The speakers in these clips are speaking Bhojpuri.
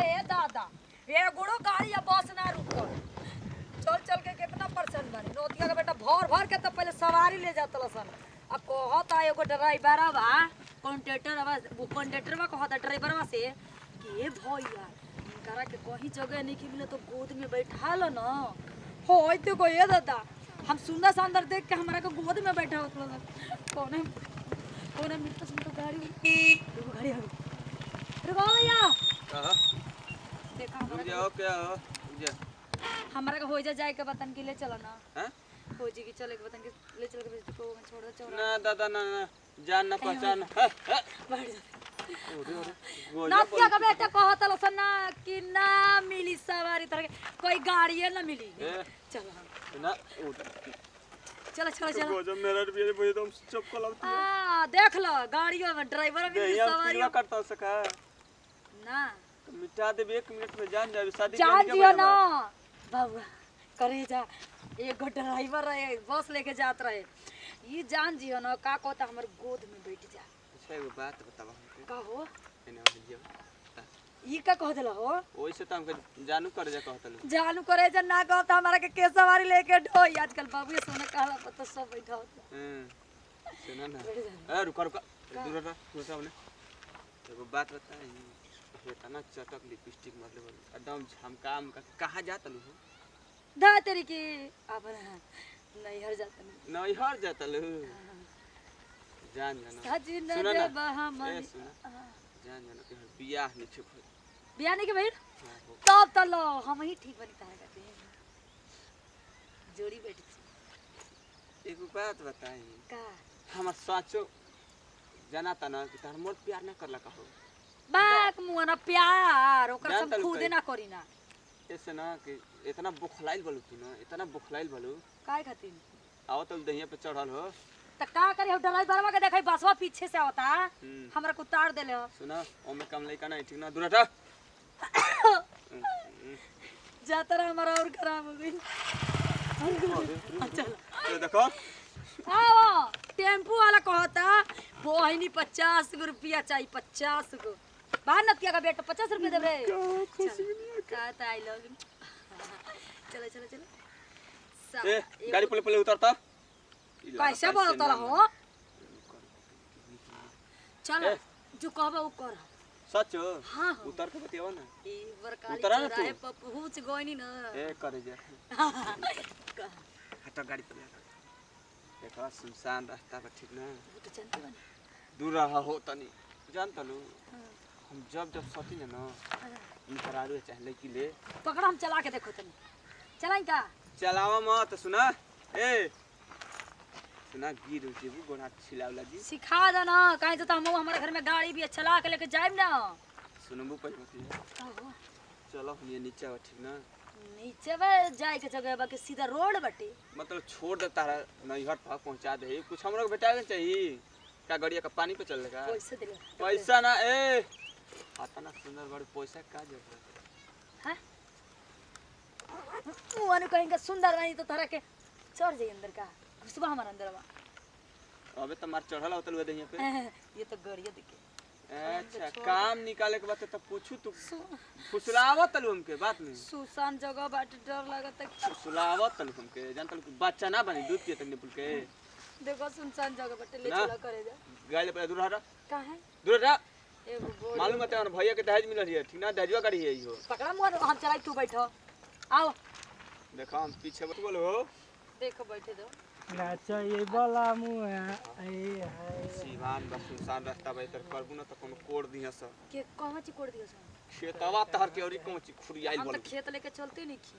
ए दादा ये गुड़ो गाड़ी या बस ना रुको चल चल के कितना परसेंट बनी नोतिया का बेटा भर भर के तो पहले सवारी ले जात सन अब कहता एगो ड्राइवर बा कंडक्टर बा कहता ड्राइवर बा से कि ए भैया इनकरा के कहीं जगह नहीं मिले तो गोद में बैठा लो ना हो तो को ये दादा हम सुंदर सुंदर देख के हमारा को गोद में बैठा होत कौन कौन मित्र सुन तो गाड़ी आ रुको भैया कहा देखा रुक जाओ क्या हो जा हमारा का हो जाए के बतन के ले चलो ना हैं हो जी की चले के बतन के ले चल के को छोड़ दो चौरा ना दादा ना ना जान ना पहचान बैठ जा नतिया का बेटा कहत लसन ना कि ना मिली सवारी तरह के कोई गाड़ी ना मिली चलो ना चलो चलो चलो जब मेरा भी ये तो चप्पल आती है हां देख लो गाड़ियों में ड्राइवर भी सवारी करता सका ना तो मिटा दे 1 मिनट में जान जाए शादी जान जियो ना बाबू करे जा एक ड्राइवर रहे बस लेके जात रहे ये जान जियो ना का कहता हमर गोद में बैठ जा अच्छा एगो बात बतावा हमके का हो एने जियो ई का कह देला हो ओइसे तो हमके जानू कर जा कहतलू जानू करे जा ना कहत हमारा के सवारी लेके ढोई आजकल बाबू सोना कहला पता सब बैठा होता सुना ना ए रुक दूर रह थोड़ा सा एगो बात बता इतना चटक लिपस्टिक मतलब एकदम झमकाम का कहाँ जात लू दा तेरी की अब नैहर जाता नैहर जात लू जान जाना सजना सुना दे ना बहमनी जान जाना के बियाह नहीं छुप बियाह नहीं के भाई तब तो लो हम ही ठीक बनी कहा करते हैं जोड़ी बैठी एगो बात बताई का हमर साचो जाना ता ना कि तार मोर प्यार ना करला कहो बाक मुआ ना प्यार ओकरा सब खुदे ना करी ना ऐसे ना कि इतना बुखलाइल बलू तू ना इतना बुखलाइल बलू काय खातिर आओ तो दहिया पे चढ़ल हो त का करी हम ड्राइवरवा के देखै बसवा पीछे से आवता हमरा को उतार देले हो सुना ओमे कम लइका नहीं ठीक ना दूर हटा जातरा हमारा और खराब हो गई चल ये देखो आओ टेम्पू वाला कहता बोहिनी 50 रुपया चाहिए 50 गो बाहर नतिया का बेटा 50 रुपया देबे कहता आई लव चलो चलो चलो ए गाड़ी पले पले उतरता कैसे बोलता हो चल जो कहबे वो कर सच हां उतर के बतियावा ना ई बरकाली उतरा ना चौराहे पर पहुंच गइनी ना ए करे जा हटा गाड़ी पे देखा सुनसान रास्ता पर ठीक ना वो तो जानते बनी दूर रहा हो तनी जानता लो हम जब सती ना इनकरारू चाहे लड़की ले पकड़ हम चला के देखो तनी चलाई का चलावा मत सुना ए सुना गिर जेबू गोड़ा छिलावला जी सिखा दे ना काहे तो हम हमारे घर में गाड़ी भी चला के लेके जाइब ना सुनबू पहले चलो ये नीचे हो ठीक ना नीचे बे जाए के जगह बा के सीधा रोड बटे मतलब छोड़ दे तारा नैहर तक पहुंचा दे कुछ हमरा को बेटा के चाहिए का गाड़िया का पानी पे चल लेगा पैसे दे पैसा ना ए आता ना सुंदर बड़ पैसा का जरूरत हां मुआनु कहेंगे सुंदर नहीं तो तारा के चढ़ जाई अंदर का घुसबा हमारे अंदर बा अबे तो मार चढ़ला होतल वे दहिया पे ये तो गड़िया देखे अच्छा काम निकाले के बाद तो पूछू तू फुसलावत तलू हमके बात में सुसान जगह बाट डर लागत है फुसलावत तलू हमके जानत कि बच्चा ना बनी दूध पिए तक निपुल के देखो सुनसान जगह बाट ले चला करे जा गाड़ी पे दूर हटा का है दूर हटा एगो बोल मालूम है तेरे भैया के दहेज मिलल है ठीक ना दहेजवा गाड़ी है इहो पकड़ा मुआ हम चलाई तू बैठो आओ देखो हम पीछे मत बोलो देखो बैठे दो नाचा ये बोला मुआ ए हाय सीवान बस सुनसान रास्ता बे तर करबू ना त कोनो कोड़ दिया स के कहां ची कोड़ दियो सन खेतवा तहर के औरी कोन ची खुरियाइल हम बोल तो खेत लेके चलते नहीं की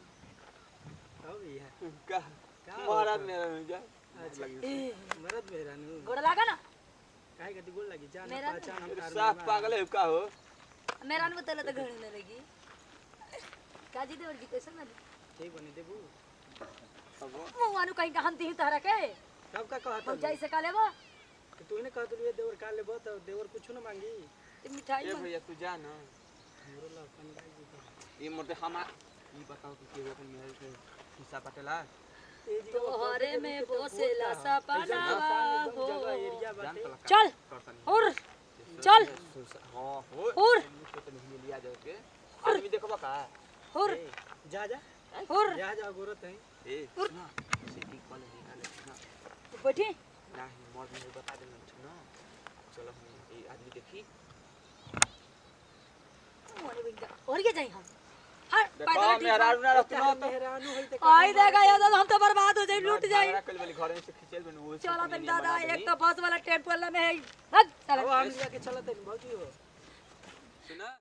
हो भैया का महाराज मेरा नहीं जा मरद मेरा नु गोड़ लागा ना काहे गति गोल लगी जान मेरा पहचान हम कार साफ पागल है का हो मेरा न बतले तो घड़ी न लगी काजी देवर जी कैसे ना ठीक बने देबू अब मुआनु कहीं का हम ती तहरा के सब का कहत हम जाई से का लेबो तू ने कहत लिए देवर का लेबो त देवर कुछ न मांगी ते मिठाई ए भैया तू जा ना हमरो ला अपन गाई जी ये मोटे हम ई बताओ कि के अपन मेरे के हिस्सा पटेला तोहरे में बसेला सपना हो एरिया बाटे चल और चल हां हो और तो नहीं लिया जाओ के आदमी देखबा का हुर ए, जा जा हुर जा गोरत है ए सुना सिटी कॉलेज निकाले ना बैठी नहीं मौज में बता देना सुनो चलो हम ये आदमी देखी और क्या जाई हम हर देखो मेरा ना रहत ना तो मेहरानू है त आई देगा यार हम तो बर्बाद हो जाई लूट जाई कल वाली घर में से खींचल बन वो चलो तनी दादा एक तो बस वाला टेम्पो वाला में है हट चल अब हम जाके चलत है भौजी हो सुना